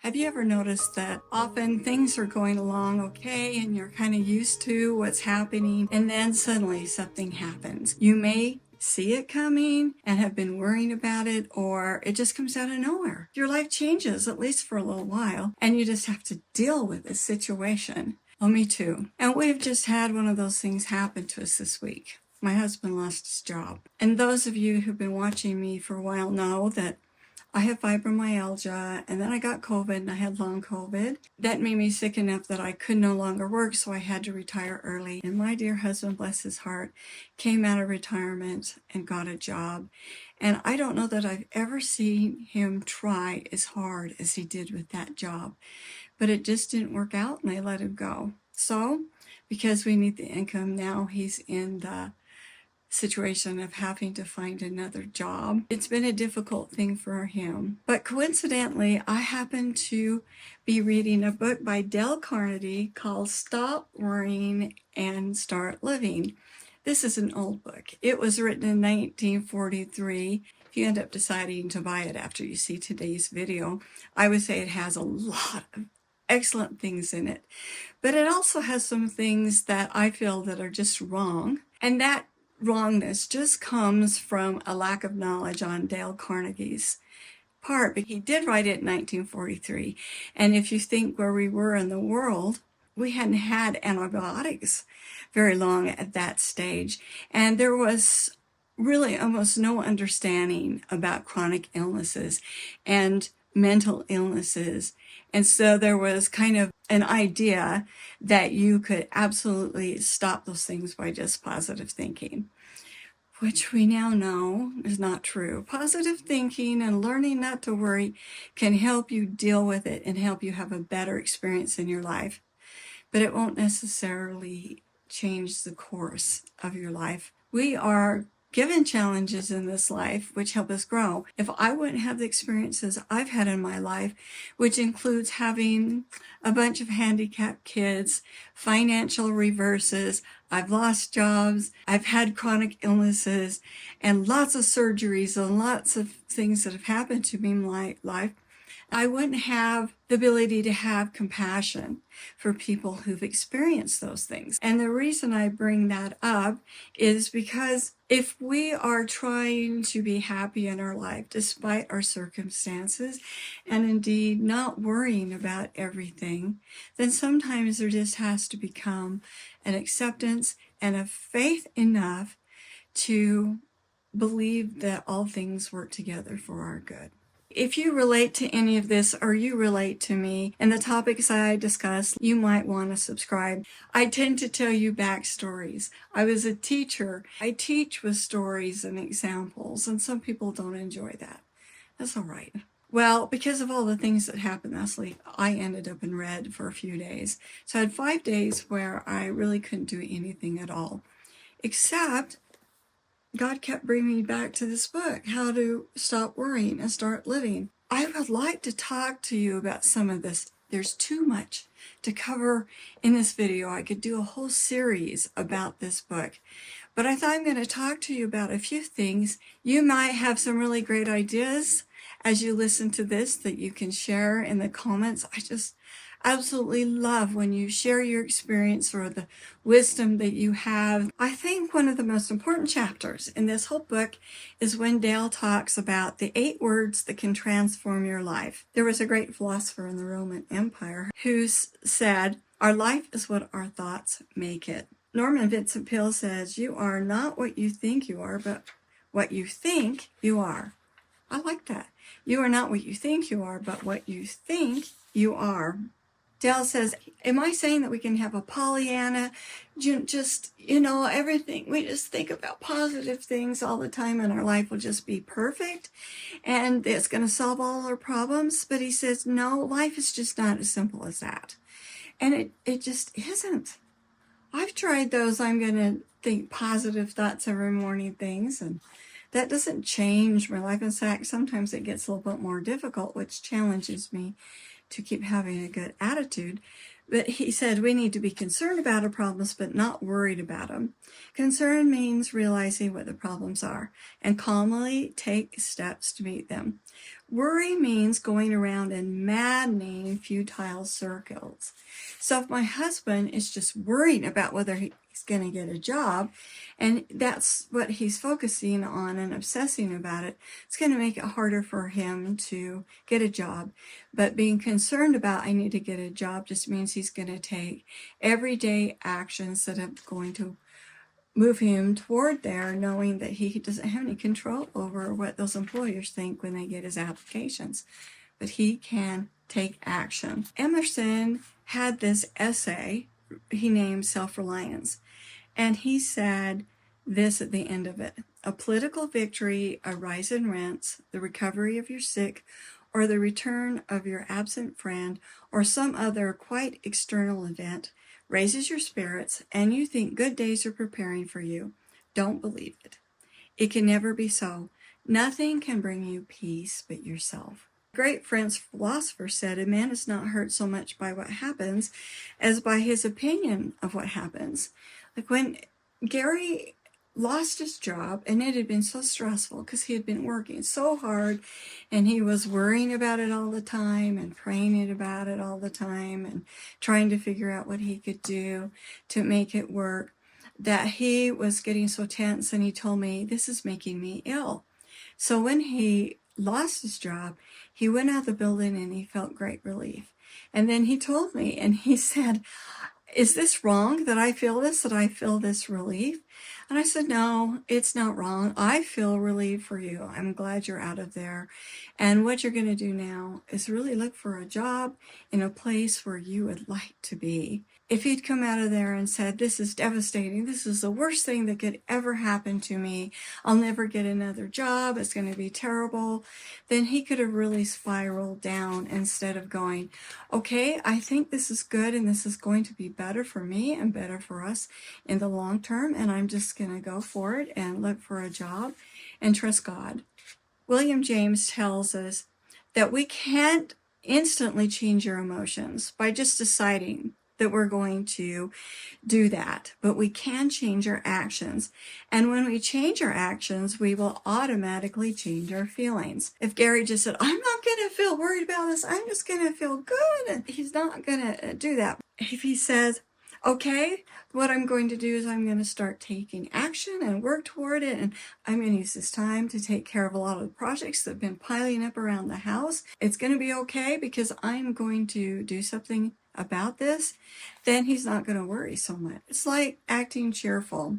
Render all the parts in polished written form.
Have you ever noticed that often things are going along okay and you're kind of used to what's happening, and then suddenly something happens? You may see it coming and have been worrying about it, or it just comes out of nowhere. Your life changes, at least for a little while, and you just have to deal with the situation. Oh, me too. And we've just had one of those things happen to us this week. My husband lost his job. And those of you who've been watching me for a while know that I have fibromyalgia, and then I got COVID, and I had long COVID. That made me sick enough that I could no longer work, so I had to retire early. And my dear husband, bless his heart, came out of retirement and got a job. And I don't know that I've ever seen him try as hard as he did with that job. But it just didn't work out, and they let him go. So, because we need the income, now he's in the situation of having to find another job. It's been a difficult thing for him. But coincidentally, I happened to be reading a book by Dale Carnegie called Stop Worrying and Start Living. This is an old book. It was written in 1943. If you end up deciding to buy it after you see today's video, I would say it has a lot of excellent things in it. But it also has some things that I feel that are just wrong. And that wrongness just comes from a lack of knowledge on Dale Carnegie's part, but he did write it in 1943. And if you think where we were in the world, we hadn't had antibiotics very long at that stage. And there was really almost no understanding about chronic illnesses and mental illnesses. And so there was kind of an idea that you could absolutely stop those things by just positive thinking, which we now know is not true. Positive thinking and learning not to worry can help you deal with it and help you have a better experience in your life, but it won't necessarily change the course of your life. We are given challenges in this life which help us grow. If I wouldn't have the experiences I've had in my life, which includes having a bunch of handicapped kids, financial reverses, I've lost jobs, I've had chronic illnesses, and lots of surgeries and lots of things that have happened to me in my life, I wouldn't have the ability to have compassion for people who've experienced those things. And the reason I bring that up is because if we are trying to be happy in our life despite our circumstances, and indeed not worrying about everything, then sometimes there just has to become an acceptance and a faith enough to believe that all things work together for our good. If you relate to any of this, or you relate to me and the topics I discuss, you might want to subscribe. I tend to tell you backstories. I was a teacher. I teach with stories and examples, and some people don't enjoy that. That's all right. Well, because of all the things that happened last week, I ended up in red for a few days. So I had 5 days where I really couldn't do anything at all, except God kept bringing me back to this book, How to Stop Worrying and Start Living. I would like to talk to you about some of this. There's too much to cover in this video. I could do a whole series about this book, but I thought I'm going to talk to you about a few things. You might have some really great ideas as you listen to this that you can share in the comments. I just absolutely love when you share your experience or the wisdom that you have. I think one of the most important chapters in this whole book is when Dale talks about the 8 words that can transform your life. There was a great philosopher in the Roman Empire who said, "Our life is what our thoughts make it." Norman Vincent Peale says, "You are not what you think you are, but what you think you are." I like that. You are not what you think you are, but what you think you are. Dale says, am I saying that we can have a Pollyanna, just, everything, we just think about positive things all the time and our life will just be perfect and it's going to solve all our problems? But he says, no, life is just not as simple as that. And it just isn't. I've tried those I'm going to think positive thoughts every morning things, and that doesn't change my life. In fact, sometimes it gets a little bit more difficult, which challenges me to keep having a good attitude. But he said we need to be concerned about our problems, but not worried about them. Concern means realizing what the problems are and calmly take steps to meet them. Worry means going around in maddening, futile circles. So if my husband is just worried about whether he's going to get a job, and that's what he's focusing on and obsessing about it, it's going to make it harder for him to get a job. But being concerned about I need to get a job just means he's going to take everyday actions that are going to move him toward there, knowing that he doesn't have any control over what those employers think when they get his applications. But he can take action. Emerson had this essay he named Self-Reliance, and he said this at the end of it: a political victory, a rise in rents, the recovery of your sick, or the return of your absent friend, or some other quite external event raises your spirits, and you think good days are preparing for you. Don't believe it. It can never be so. Nothing can bring you peace but yourself. A great French philosopher said, a man is not hurt so much by what happens as by his opinion of what happens. Like when Gary lost his job, and it had been so stressful because he had been working so hard, and he was worrying about it all the time and praying about it all the time and trying to figure out what he could do to make it work, that he was getting so tense, and he told me, this is making me ill. So when he lost his job, he went out of the building and he felt great relief. And then he told me, and he said, is this wrong that I feel this relief? And I said, no, it's not wrong. I feel relieved for you. I'm glad you're out of there. And what you're going to do now is really look for a job in a place where you would like to be. If he'd come out of there and said, this is devastating, this is the worst thing that could ever happen to me, I'll never get another job, it's going to be terrible, then he could have really spiraled down instead of going, okay, I think this is good and this is going to be better for me and better for us in the long term, and I'm just going to go for it and look for a job and trust God. William James tells us that we can't instantly change our emotions by just deciding that we're going to do that, but we can change our actions. And when we change our actions, we will automatically change our feelings. If Gary just said, I'm not going to feel worried about this, I'm just going to feel good, and he's not going to do that. If he says, okay, what I'm going to do is I'm going to start taking action and work toward it, and I'm going to use this time to take care of a lot of the projects that have been piling up around the house. It's going to be okay because I'm going to do something about this, then he's not going to worry so much. It's like acting cheerful.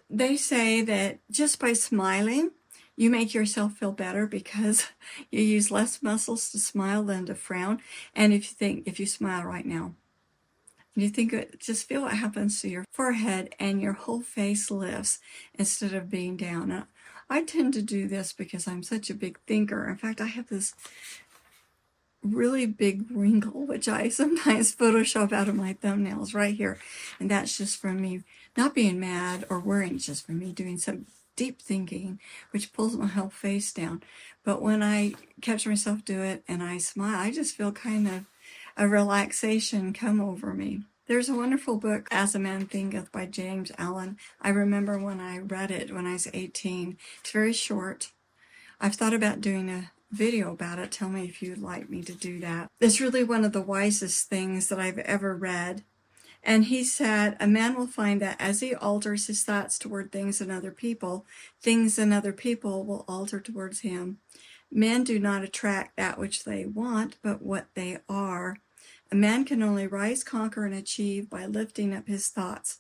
They say that just by smiling, you make yourself feel better because you use less muscles to smile than to frown. And if you smile right now, you think just feel what happens to your forehead and your whole face lifts instead of being down. And I tend to do this because I'm such a big thinker. In fact, I have this really big wrinkle, which I sometimes Photoshop out of my thumbnails right here. And that's just from me not being mad or worrying, it's just from me doing some deep thinking, which pulls my whole face down. But when I catch myself do it and I smile, I just feel kind of a relaxation come over me. There's a wonderful book, As a Man Thinketh, by James Allen. I remember when I read it when I was 18. It's very short. I've thought about doing a video about it. Tell me if you'd like me to do that. It's really one of the wisest things that I've ever read. And he said, a man will find that as he alters his thoughts toward things and other people will alter towards him. Men do not attract that which they want, but what they are. A man can only rise, conquer, and achieve by lifting up his thoughts.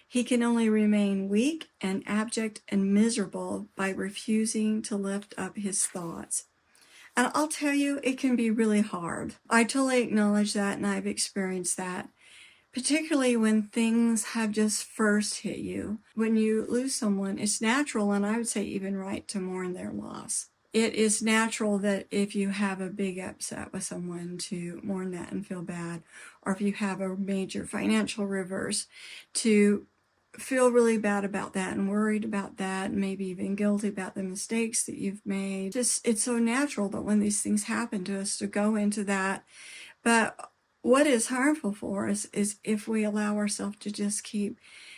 He can only remain weak and abject and miserable by refusing to lift up his thoughts. And I'll tell you, it can be really hard. I totally acknowledge that, and I've experienced that, particularly when things have just first hit you. When you lose someone, it's natural, and I would say even right, to mourn their loss. It is natural that if you have a big upset with someone to mourn that and feel bad, or if you have a major financial reverse, to feel really bad about that and worried about that, and maybe even guilty about the mistakes that you've made. It's so natural that when these things happen to us to go into that. But what is harmful for us is if we allow ourselves to just keep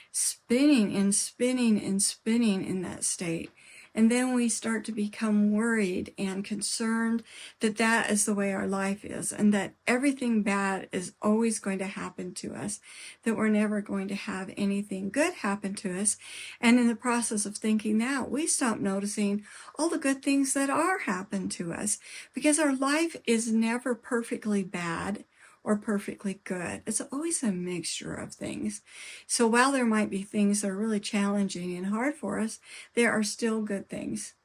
spinning and spinning and spinning in that state. And then we start to become worried and concerned that that is the way our life is, and that everything bad is always going to happen to us, that we're never going to have anything good happen to us. And in the process of thinking that, we stop noticing all the good things that are happening to us, because our life is never perfectly bad or perfectly good. It's always a mixture of things. So while there might be things that are really challenging and hard for us, there are still good things.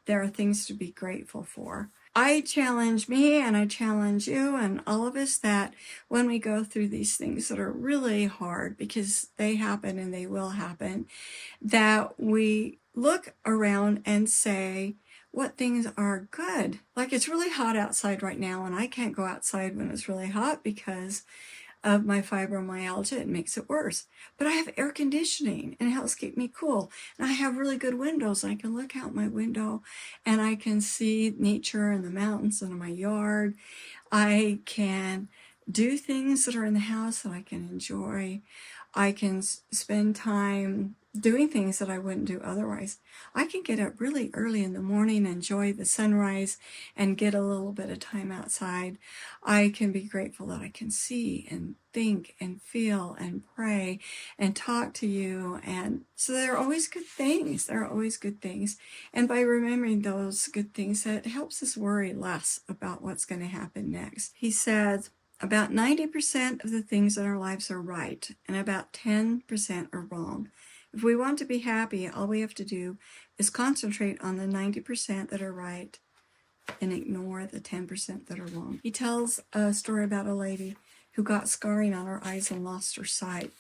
There are things to be grateful for. I challenge me and I challenge you and all of us that when we go through these things that are really hard, because they happen and they will happen, that we look around and say, what things are good? Like, it's really hot outside right now, and I can't go outside when it's really hot because of my fibromyalgia. It makes it worse. But I have air conditioning and it helps keep me cool. And I have really good windows. I can look out my window and I can see nature and the mountains in my yard. I can do things that are in the house that I can enjoy. I can spend time doing things that I wouldn't do otherwise. I can get up really early in the morning, enjoy the sunrise, and get a little bit of time outside. I can be grateful that I can see and think and feel and pray and talk to you. And so there are always good things. There are always good things. And by remembering those good things, that helps us worry less about what's going to happen next. He says, about 90% of the things in our lives are right, and about 10% are wrong. If we want to be happy, all we have to do is concentrate on the 90% that are right and ignore the 10% that are wrong. He tells a story about a lady who got scarring on her eyes and lost her sight.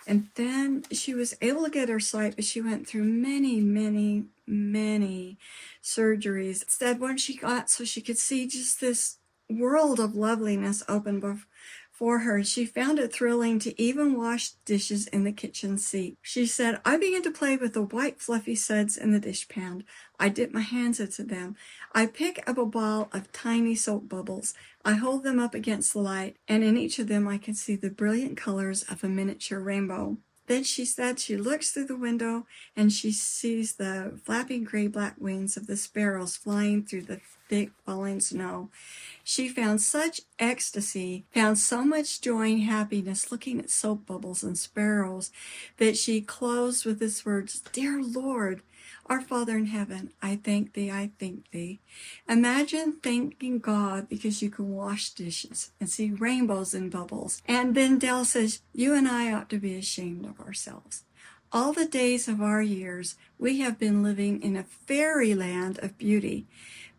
And then she was able to get her sight, but she went through many, many, many surgeries. Instead, when she got so she could see just this world of loveliness open before her, she found it thrilling to even wash dishes in the kitchen sink. She said, I began to play with the white fluffy suds in the dishpan. I dip my hands into them. I pick up a ball of tiny soap bubbles. I hold them up against the light, and in each of them I can see the brilliant colors of a miniature rainbow. Then she said she looks through the window and she sees the flapping gray-black wings of the sparrows flying through the thick falling snow. She found such ecstasy, found so much joy and happiness looking at soap bubbles and sparrows, that she closed with these words, Dear Lord, our Father in heaven, I thank thee, I thank thee. Imagine thanking God because you can wash dishes and see rainbows and bubbles. And then Dale says, you and I ought to be ashamed of ourselves. All the days of our years, we have been living in a fairyland of beauty,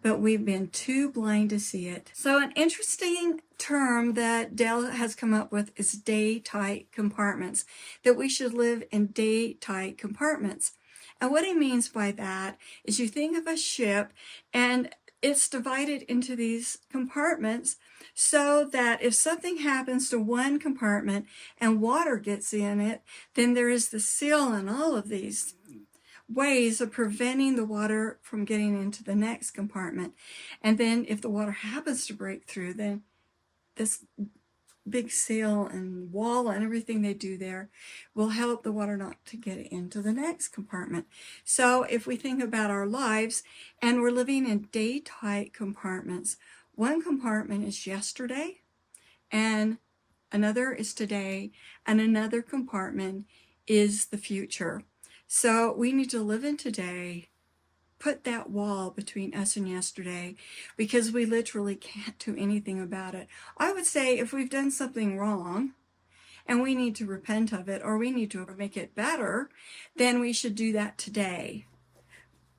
but we've been too blind to see it. So an interesting term that Dale has come up with is day-tight compartments, that we should live in day-tight compartments. And what he means by that is you think of a ship and it's divided into these compartments so that if something happens to one compartment and water gets in it, then there is the seal and all of these ways of preventing the water from getting into the next compartment. And then if the water happens to break through, then this big seal and wall and everything they do there will help the water not to get into the next compartment. So if we think about our lives and we're living in day-tight compartments, one compartment is yesterday and another is today and another compartment is the future. So we need to live in today, put that wall between us and yesterday, because we literally can't do anything about it. I would say if we've done something wrong and we need to repent of it or we need to make it better, then we should do that today.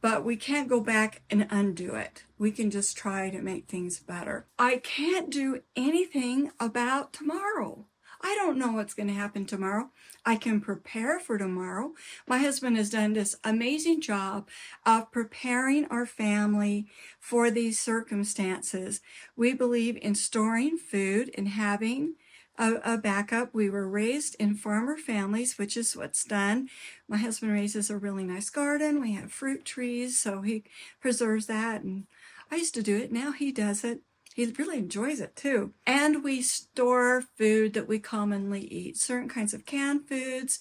But we can't go back and undo it. We can just try to make things better. I can't do anything about tomorrow. I don't know what's going to happen tomorrow. I can prepare for tomorrow. My husband has done this amazing job of preparing our family for these circumstances. We believe in storing food and having a backup. We were raised in farmer families, which is what's done. My husband raises a really nice garden. We have fruit trees, so he preserves that. And I used to do it. Now he does it. He really enjoys it too. And we store food that we commonly eat, certain kinds of canned foods,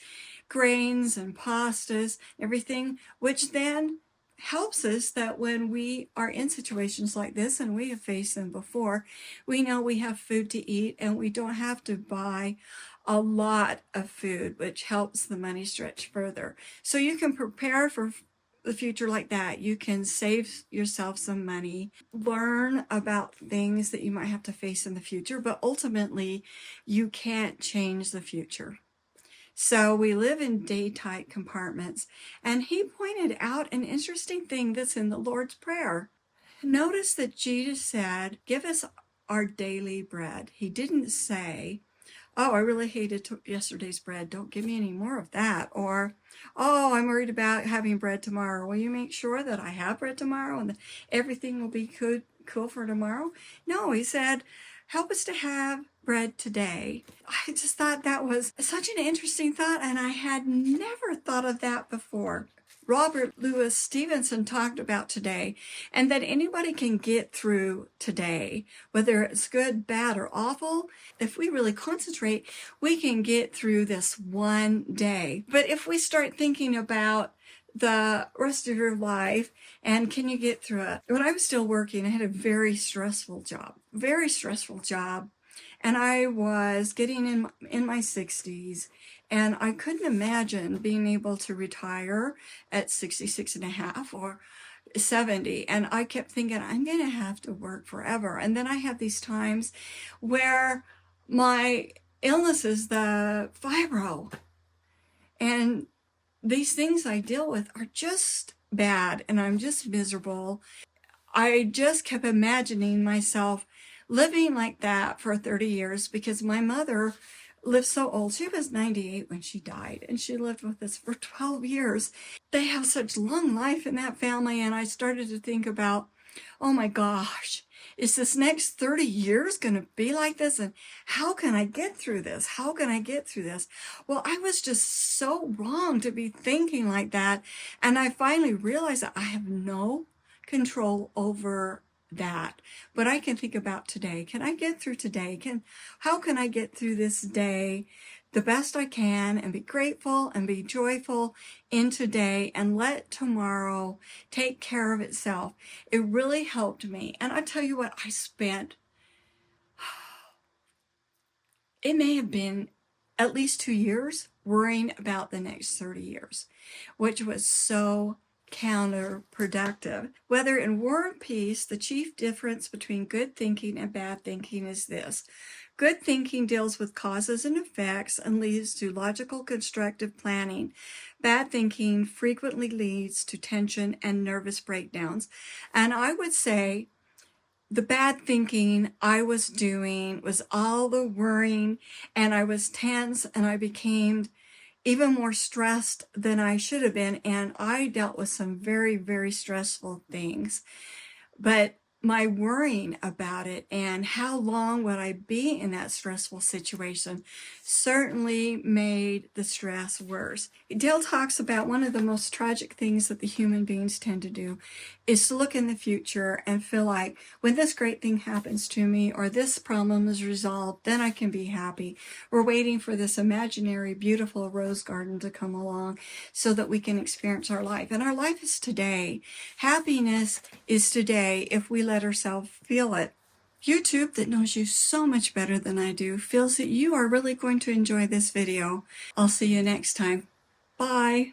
grains and pastas, everything, which then helps us that when we are in situations like this, and we have faced them before, we know we have food to eat and we don't have to buy a lot of food, which helps the money stretch further. So you can prepare for the future like that. You can save yourself some money, learn about things that you might have to face in the future, but ultimately you can't change the future. So we live in day-tight compartments. And he pointed out an interesting thing that's in the Lord's Prayer. Notice that Jesus said, give us our daily bread. He didn't say, oh, I really hated yesterday's bread. Don't give me any more of that. Or, oh, I'm worried about having bread tomorrow. Will you make sure that I have bread tomorrow and that everything will be cool for tomorrow? No, he said, help us to have bread today. I just thought that was such an interesting thought, and I had never thought of that before. Robert Louis Stevenson talked about today, and that anybody can get through today, whether it's good, bad, or awful. If we really concentrate, we can get through this one day. But if we start thinking about the rest of your life and can you get through it? When I was still working, I had a very stressful job, and I was getting in my 60s, and I couldn't imagine being able to retire at 66 and a half or 70. And I kept thinking, I'm going to have to work forever. And then I had these times where my illnesses, the fibro, and these things I deal with are just bad, and I'm just miserable. I just kept imagining myself living like that for 30 years because my mother lived so old. She was 98 when she died, and she lived with us for 12 years. They have such long life in that family, and I started to think about, oh my gosh, is this next 30 years going to be like this? And how can I get through this? How can I get through this? Well, I was just so wrong to be thinking like that. And I finally realized that I have no control over that, but I can think about today. Can I get through today? How can I get through this day the best I can and be grateful and be joyful in today and let tomorrow take care of itself? It really helped me. And I tell you what, it may have been at least 2 years worrying about the next 30 years, which was so counterproductive. Whether in war or peace, the chief difference between good thinking and bad thinking is this. Good thinking deals with causes and effects and leads to logical, constructive planning. Bad thinking frequently leads to tension and nervous breakdowns. And I would say the bad thinking I was doing was all the worrying, and I was tense, and I became even more stressed than I should have been, and I dealt with some very, very stressful things. But my worrying about it and how long would I be in that stressful situation certainly made the stress worse. Dale talks about one of the most tragic things that the human beings tend to do is to look in the future and feel like when this great thing happens to me or this problem is resolved, then I can be happy. We're waiting for this imaginary, beautiful rose garden to come along so that we can experience our life. And our life is today. Happiness is today if we let ourselves feel it. YouTube, that knows you so much better than I do, feels that you are really going to enjoy this video. I'll see you next time. Bye.